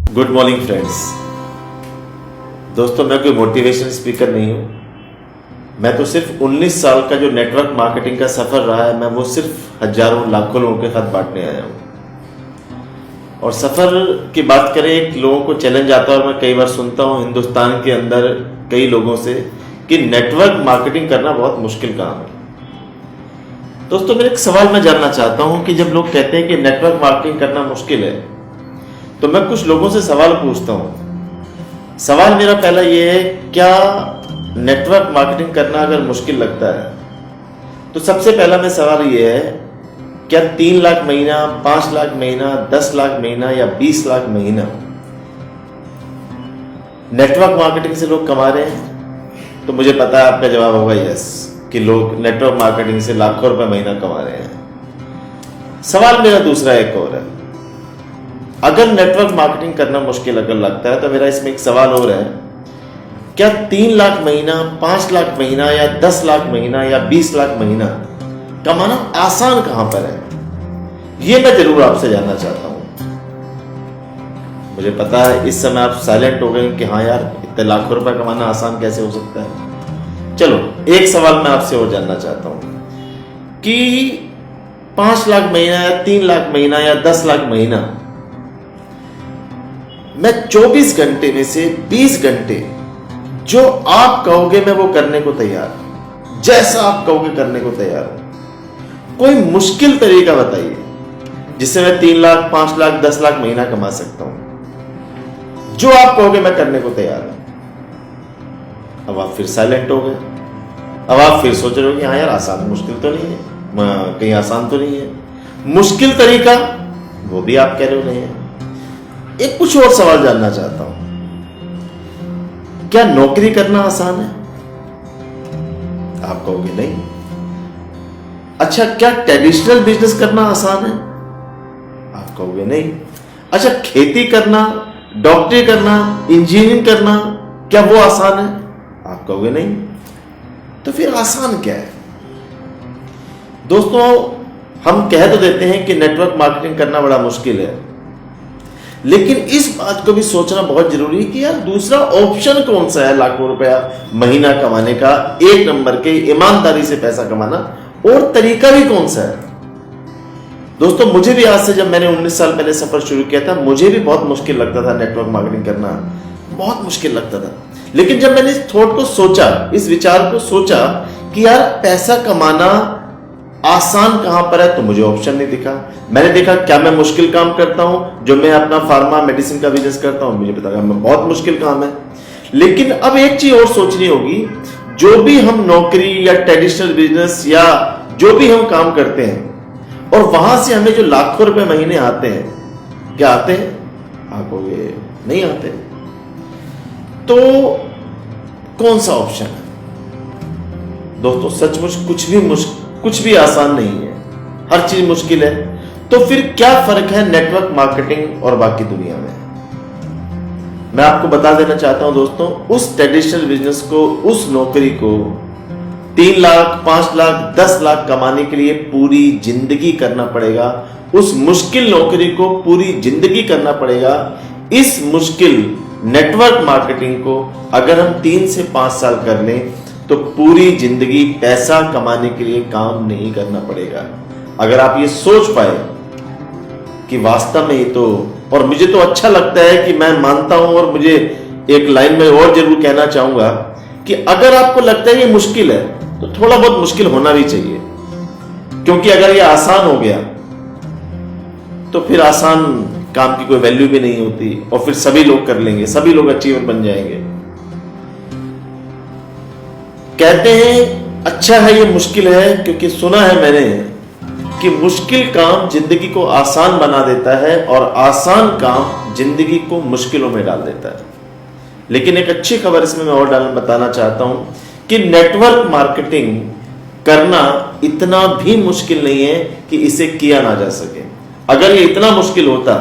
Good morning friends. दोस्तों, मैं कोई मोटिवेशन स्पीकर नहीं हूँ। मैं तो सिर्फ 19 साल का जो नेटवर्क मार्केटिंग का सफर रहा है, मैं वो सिर्फ हजारों लाखों लोगों के साथ बांटने आया हूँ। और सफर की बात करें, एक लोगों को चैलेंज आता है और मैं कई बार सुनता हूँ हिंदुस्तान के अंदर कई लोगों से कि नेटवर्क मार्केटिंग करना बहुत मुश्किल काम है। दोस्तों, मेरा एक सवाल मैं जानना चाहता हूँ कि जब लोग कहते हैं कि नेटवर्क मार्केटिंग करना मुश्किल है, तो मैं कुछ लोगों से सवाल पूछता हूँ। सवाल मेरा पहला ये है, क्या नेटवर्क मार्केटिंग करना अगर मुश्किल लगता है तो सबसे पहला मैं सवाल ये है, क्या 3 लाख महीना, 5 लाख महीना, 10 लाख महीना या 20 लाख महीना नेटवर्क मार्केटिंग से लोग कमा रहे हैं? तो मुझे पता है आपका जवाब होगा यस, कि लोग नेटवर्क मार्केटिंग से लाखों रुपए महीना कमा रहे हैं। सवाल मेरा दूसरा एक और है, अगर नेटवर्क मार्केटिंग करना मुश्किल अगर लगता है तो मेरा इसमें एक सवाल और है, क्या 3 लाख महीना, 5 लाख महीना या 10 लाख महीना या 20 लाख महीना कमाना आसान कहां पर है? यह मैं जरूर आपसे जानना चाहता हूं। मुझे पता है इस समय आप साइलेंट हो गए कि हाँ यार, इतने लाखों रुपए कमाना आसान कैसे हो सकता है। चलो, एक सवाल मैं आपसे और जानना चाहता हूं कि 5 लाख महीना या 3 लाख महीना या 10 लाख महीना, मैं 24 घंटे में से 20 घंटे जो आप कहोगे मैं वो करने को तैयार, जैसा आप कहोगे करने को तैयार हूं। कोई मुश्किल तरीका बताइए जिससे मैं 3 लाख, 5 लाख, 10 लाख महीना कमा सकता हूं। जो आप कहोगे मैं करने को तैयार हूं। अब आप फिर साइलेंट हो गए। अब आप फिर सोच रहे हो कि हाँ यार, आसान मुश्किल तो नहीं है, कहीं आसान तो नहीं है। मुश्किल तरीका वो भी आप कह रहे हो नहीं है। एक कुछ और सवाल जानना चाहता हूं, क्या नौकरी करना आसान है? आप कहोगे नहीं। अच्छा, क्या ट्रेडिशनल बिजनेस करना आसान है? आप कहोगे नहीं। अच्छा, खेती करना, डॉक्टरी करना, इंजीनियरिंग करना, क्या वो आसान है? आप कहोगे नहीं। तो फिर आसान क्या है? दोस्तों, हम कह तो देते हैं कि नेटवर्क मार्केटिंग करना बड़ा मुश्किल है, लेकिन इस बात को भी सोचना बहुत जरूरी है कि यार दूसरा ऑप्शन कौन सा है लाखों रुपया महीना कमाने का, एक नंबर के ईमानदारी से पैसा कमाना, और तरीका भी कौन सा है। दोस्तों, मुझे भी आज से, जब मैंने 19 साल पहले सफर शुरू किया था, मुझे भी बहुत मुश्किल लगता था नेटवर्क मार्केटिंग करना, बहुत मुश्किल लगता था। लेकिन जब मैंने इस थॉट को सोचा, इस विचार को सोचा कि यार पैसा कमाना आसान कहां पर है, तो मुझे ऑप्शन नहीं दिखा। मैंने देखा क्या मैं मुश्किल काम करता हूं, जो मैं अपना फार्मा मेडिसिन का बिजनेस करता हूं, मुझे पता मैं बहुत मुश्किल काम है। लेकिन अब एक चीज और सोचनी होगी, जो भी हम नौकरी या ट्रेडिशनल बिजनेस या जो भी हम काम करते हैं और वहां से हमें जो लाखों रुपए महीने आते हैं, क्या आते हैं? आप कहोगे नहीं आते। तो कौन सा ऑप्शन है? दोस्तों, सचमुच कुछ भी आसान नहीं है, हर चीज मुश्किल है। तो फिर क्या फर्क है नेटवर्क मार्केटिंग और बाकी दुनिया में? मैं आपको बता देना चाहता हूं दोस्तों, उस ट्रेडिशनल बिजनेस को, उस नौकरी को 3 लाख, 5 लाख, 10 लाख कमाने के लिए पूरी जिंदगी करना पड़ेगा। उस मुश्किल नौकरी को पूरी जिंदगी करना पड़ेगा। इस मुश्किल नेटवर्क मार्केटिंग को अगर हम 3 से 5 साल कर लें तो पूरी जिंदगी पैसा कमाने के लिए काम नहीं करना पड़ेगा। अगर आप ये सोच पाए कि वास्तव में ये तो, और मुझे तो अच्छा लगता है कि मैं मानता हूं, और मुझे एक लाइन में और जरूर कहना चाहूंगा कि अगर आपको लगता है ये मुश्किल है तो थोड़ा बहुत मुश्किल होना भी चाहिए, क्योंकि अगर ये आसान हो गया तो फिर आसान काम की कोई वैल्यू भी नहीं होती, और फिर सभी लोग कर लेंगे, सभी लोग अचीवर बन जाएंगे। कहते हैं अच्छा है ये मुश्किल है, क्योंकि सुना है मैंने कि मुश्किल काम जिंदगी को आसान बना देता है और आसान काम जिंदगी को मुश्किलों में डाल देता है। लेकिन एक अच्छी खबर इसमें मैं और बताना चाहता हूं कि नेटवर्क मार्केटिंग करना इतना भी मुश्किल नहीं है कि इसे किया ना जा सके। अगर ये इतना मुश्किल होता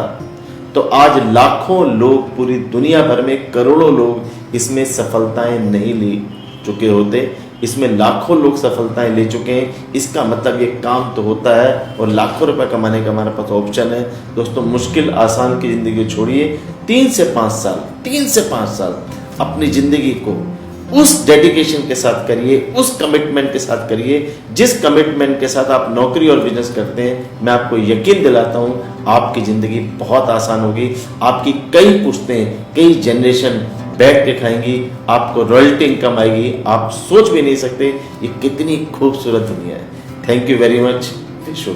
तो आज लाखों लोग, पूरी दुनिया भर में करोड़ों लोग इसमें सफलताएं नहीं ली चुके होते। इसमें लाखों लोग सफलताएं ले चुके हैं। इसका मतलब ये काम तो होता है और लाखों रुपए कमाने का हमारे पास ऑप्शन है। दोस्तों, मुश्किल आसान की ज़िंदगी छोड़िए, 3 से 5 साल अपनी ज़िंदगी को उस डेडिकेशन के साथ करिए, उस कमिटमेंट के साथ करिए जिस कमिटमेंट के साथ आप नौकरी और बिजनेस करते हैं। मैं आपको यकीन दिलाता हूँ आपकी ज़िंदगी बहुत आसान होगी। आपकी कई पुश्तें, कई जनरेशन बैठ के खाएंगी, आपको रॉयल्टी इनकम आएगी। आप सोच भी नहीं सकते ये कितनी खूबसूरत दुनिया है। Thank you very much. विश्व